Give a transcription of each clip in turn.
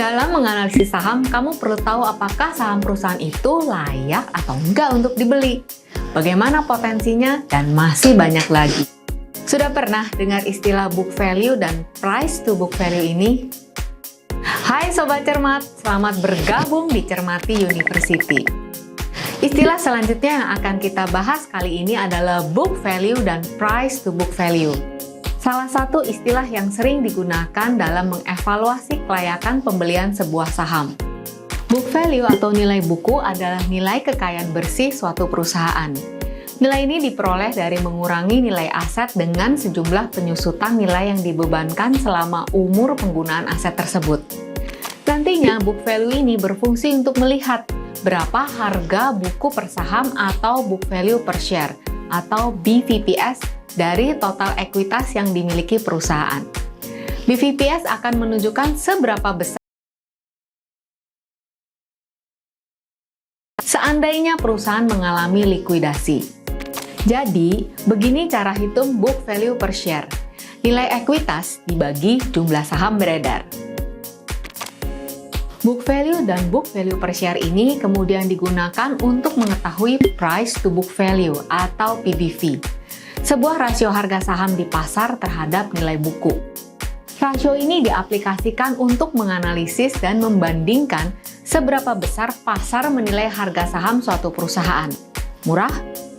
Dalam menganalisis saham, kamu perlu tahu apakah saham perusahaan itu layak atau enggak untuk dibeli, bagaimana potensinya, dan masih banyak lagi. Sudah pernah dengar istilah book value dan price to book value ini? Hai Sobat Cermat, selamat bergabung di Cermati University. Istilah selanjutnya yang akan kita bahas kali ini adalah book value dan price to book value. Salah satu istilah yang sering digunakan dalam mengevaluasi kelayakan pembelian sebuah saham. Book value atau nilai buku adalah nilai kekayaan bersih suatu perusahaan. Nilai ini diperoleh dari mengurangi nilai aset dengan sejumlah penyusutan nilai yang dibebankan selama umur penggunaan aset tersebut. Nantinya, book value ini berfungsi untuk melihat berapa harga buku per saham atau book value per share atau BVPS dari total ekuitas yang dimiliki perusahaan. BVPS akan menunjukkan seberapa besar seandainya perusahaan mengalami likuidasi. Jadi, begini cara hitung book value per share. Nilai ekuitas dibagi jumlah saham beredar. Book value dan book value per share ini kemudian digunakan untuk mengetahui price to book value atau PBV, sebuah rasio harga saham di pasar terhadap nilai buku. Rasio ini diaplikasikan untuk menganalisis dan membandingkan seberapa besar pasar menilai harga saham suatu perusahaan, murah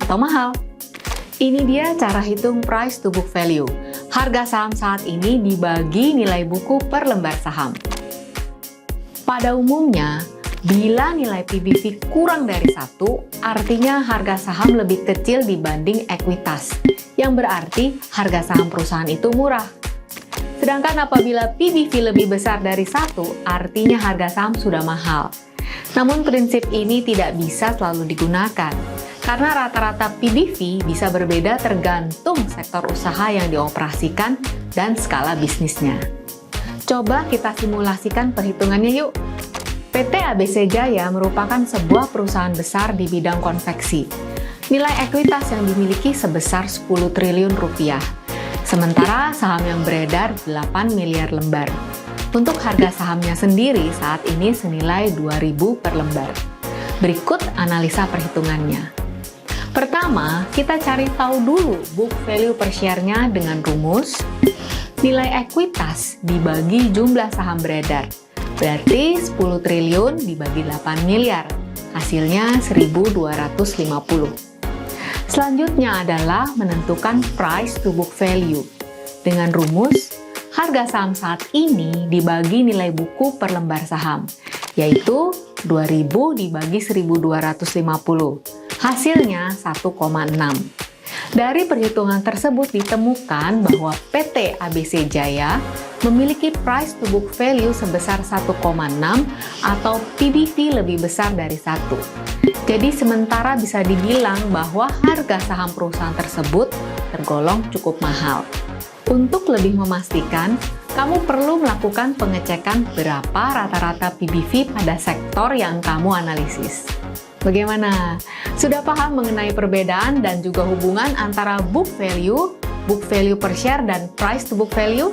atau mahal. Ini dia cara hitung price to book value. Harga saham saat ini dibagi nilai buku per lembar saham. Pada umumnya, bila nilai PBV kurang dari 1, artinya harga saham lebih kecil dibanding ekuitas, yang berarti harga saham perusahaan itu murah. Sedangkan apabila PBV lebih besar dari 1, artinya harga saham sudah mahal. Namun prinsip ini tidak bisa selalu digunakan, karena rata-rata PBV bisa berbeda tergantung sektor usaha yang dioperasikan dan skala bisnisnya. Coba kita simulasikan perhitungannya yuk. PT ABC Jaya merupakan sebuah perusahaan besar di bidang konveksi. Nilai ekuitas yang dimiliki sebesar 10 triliun rupiah. Sementara saham yang beredar 8 miliar lembar. Untuk harga sahamnya sendiri saat ini senilai 2.000 per lembar. Berikut analisa perhitungannya. Pertama, kita cari tahu dulu book value per share-nya dengan rumus nilai ekuitas dibagi jumlah saham beredar. Berarti 10 triliun dibagi 8 miliar. Hasilnya 1.250. Selanjutnya adalah menentukan price to book value. Dengan rumus, harga saham saat ini dibagi nilai buku per lembar saham, yaitu 2.000 dibagi 1.250. Hasilnya 1,6. Dari perhitungan tersebut ditemukan bahwa PT ABC Jaya memiliki price to book value sebesar 1,6 atau PBV lebih besar dari 1. Jadi sementara bisa dibilang bahwa harga saham perusahaan tersebut tergolong cukup mahal. Untuk lebih memastikan, kamu perlu melakukan pengecekan berapa rata-rata PBV pada sektor yang kamu analisis. Bagaimana? Sudah paham mengenai perbedaan dan juga hubungan antara book value per share, dan price to book value?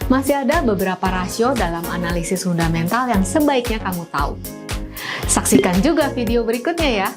Masih ada beberapa rasio dalam analisis fundamental yang sebaiknya kamu tahu. Saksikan juga video berikutnya ya!